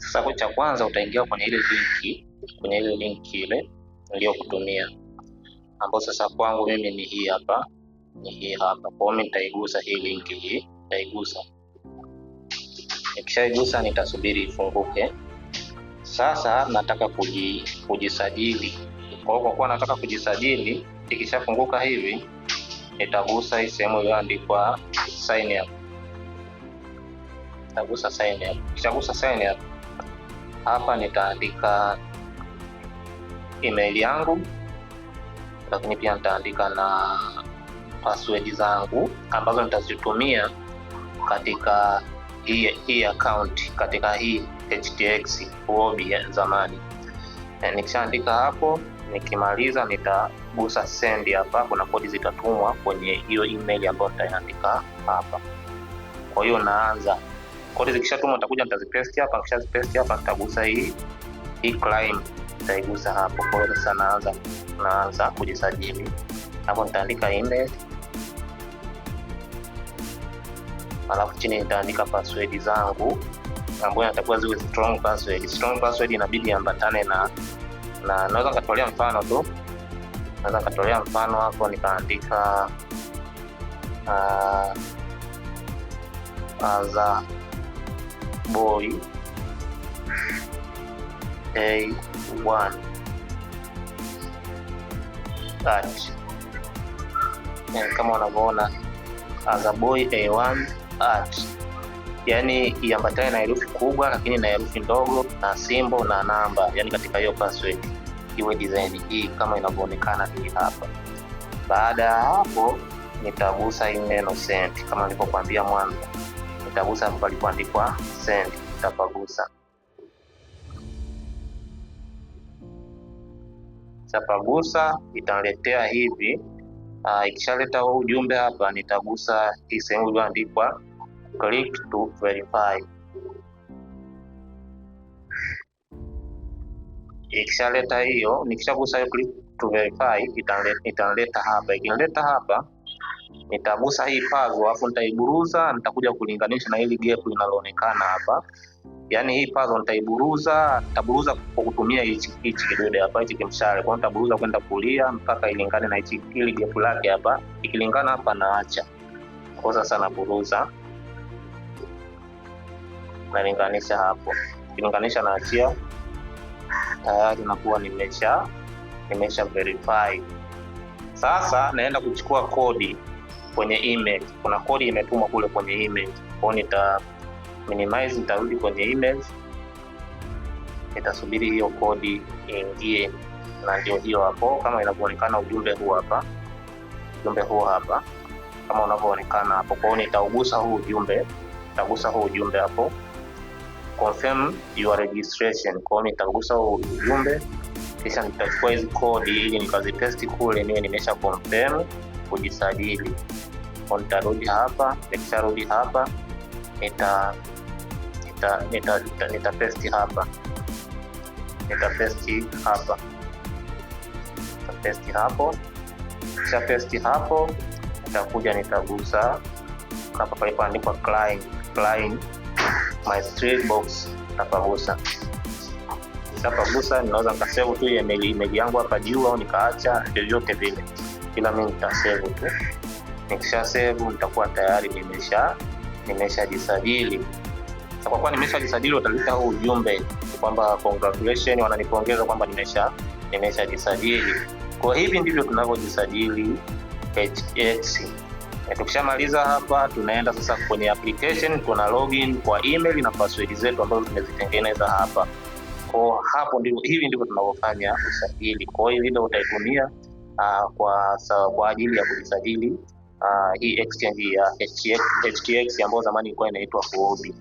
Sasa kwa cha kwanza utaingia kwenye ile link ile niliyokutumia, ambapo sasa kwangu mimi ni hii hapa. Kwa hiyo nitaigusa hii link hii, nitaigusa. Nikishaigusa nitasubiri ifunguke. Sasa nataka kujisajili. Kwa kuwa nataka kujisajili, ikishafunguka hivi nitagusa hii sehemu iliyoandikwa sign up. Nitagusa sign up. Kishagusa sign up, hapa nitaandika email yangu, lakini pia nitaandika na password zangu ambazo nitazitumia katika hii account, katika hii HTX Huobi ya zamani. Nikishaandika hapo, nikimaliza nitagusa send hapa. Kuna kodi zitatumwa kwenye hiyo email ambayo nitaandika hapa. Kwa hiyo naanza. Kodi zikishatumwa nitakuja nitazipaste hapa. Nikishazipaste hapa nitagusa hii claim, nitaigusa hapo. Kwa hiyo sasa naanza kujisajili. Hapo nitaandika email, alafu chini nitaandika password zangu ambayo natakuwa ziwe strong password. Strong password inabidi ambatane na naweza nikatolea mfano tu. Naweza nikatolea mfano hapo, nikaandika Aza Boy A1 at, kama unavyoona Aza Boy A1 at, yani iambatane na herufi kubwa lakini na herufi ndogo na symbol na namba, yani katika hiyo password iwe design hii kama inavyoonekana hii hapa. Baada ya hapo nitagusa hii neno send kama nilivyokuambia mwanzo. Nitagusa hapo palipoandikwa send, nitapagusa. Nitapagusa, itaniletea hivi. Ikishaleta huu ujumbe hapa, nitagusa hii sehemu iliyoandikwa click to verify. Ikishaleta hiyo, nikishagusa hiyo click to verify, itanileta hapa. Ikinileta hapa, nitagusa hii puzzle, alafu nitaiburuza, nitakuja kulinganisha na hili gap linaloonekana hapa. Yaani hii puzzle nitaburuza kwa kutumia hichi kidude hapa, hichi kimshale. Kwa hiyo nitaburuza kwenda kulia mpaka ilingane na hili gap lake hapa. Ikilingana hapa naacha. Kwa sasa naburuza, nalinganisha hapo. Ikilinganisha naachia. Tayari nakuwa nimesha verify. Sasa naenda kuchukua kodi kwenye email. Kuna kodi imetumwa kule kwenye email. Kwa hiyo nita minimize, nitarudi kwenye email. Nitasubiri hiyo kodi iingie, na ndio hiyo hapo kama inavyoonekana ujumbe huu hapa. Ujumbe huu hapa kama unavyoonekana hapo. Kwa hiyo nitaugusa huu ujumbe, hapo. Confirm your registration. Kwa hiyo nitagusa huu ujumbe, kisha nitachukua hizo kodi ili nikazipaste kule niwe nimesha confirm kujisajili. Kwa nitarudi hapa, nikisharudi hapa nitapaste hapa. Kisha paste hapo, nitakuja nitagusa hapa palipoandikwa claim my street box, nitapagusa. Nitapagusa, ninaweza nikasave tu email yangu hapa juu au nikaacha, vyovyote vile, ila mimi nitasave tu. Nikisha save nitakuwa tayari nimeshajisajili. Sasa kwa kuwa nimeshajisajili, utaleta huu ujumbe kwamba congratulations, wananipongeza kwamba nimeshajisajili. Kwa hivi ndivyo tunavyojisajili HTX. Tukishamaliza hapa, tunaenda sasa kwenye application, tuna login kwa email na password zetu ambazo tumezitengeneza hapa. Kwa hapo hivi ndivyo tunavyofanya usajili. Kwa hiyo video utaitumia kwa ajili ya kujisajili hii exchange ya HTX ambayo zamani ilikuwa inaitwa Huobi.